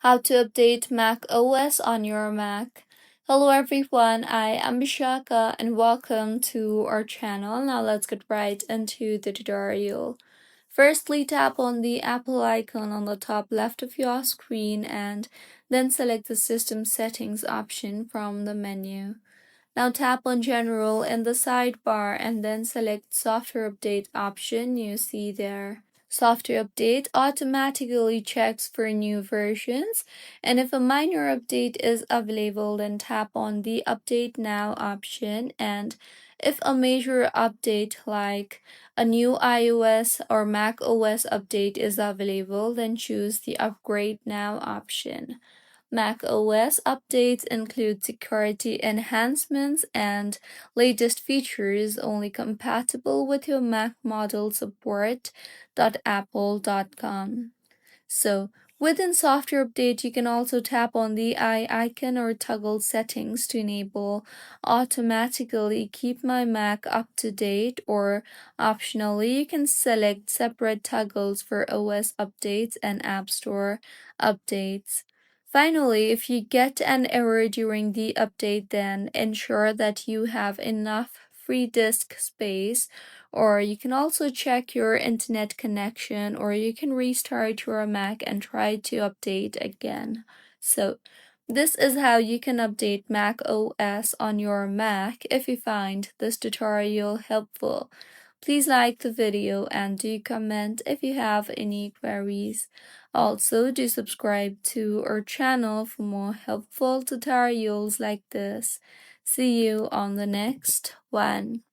how to update Mac OS on your Mac. Hello everyone, I am Bishaka and welcome to our channel. Now let's get right into the tutorial. Firstly, tap on the Apple icon on the top left of your screen and then select the System Settings option from the menu. Now tap on General in the sidebar and then select Software Update option you see there. Software Update automatically checks for new versions, and if a minor update is available, then tap on the Update Now option, and if a major update like a new iOS or Mac OS update is available, then choose the Upgrade Now option. Mac OS updates include security enhancements and latest features only compatible with your Mac model support.apple.com. So, within Software Update, you can also tap on the eye icon or toggle settings to enable automatically keep my Mac up to date, or optionally, you can select separate toggles for OS updates and App Store updates. Finally, if you get an error during the update, then ensure that you have enough free disk space, or you can also check your internet connection, or you can restart your Mac and try to update again. So, this is how you can update Mac OS on your Mac. If you find this tutorial helpful, please like the video and do comment if you have any queries. Also, do subscribe to our channel for more helpful tutorials like this. See you on the next one.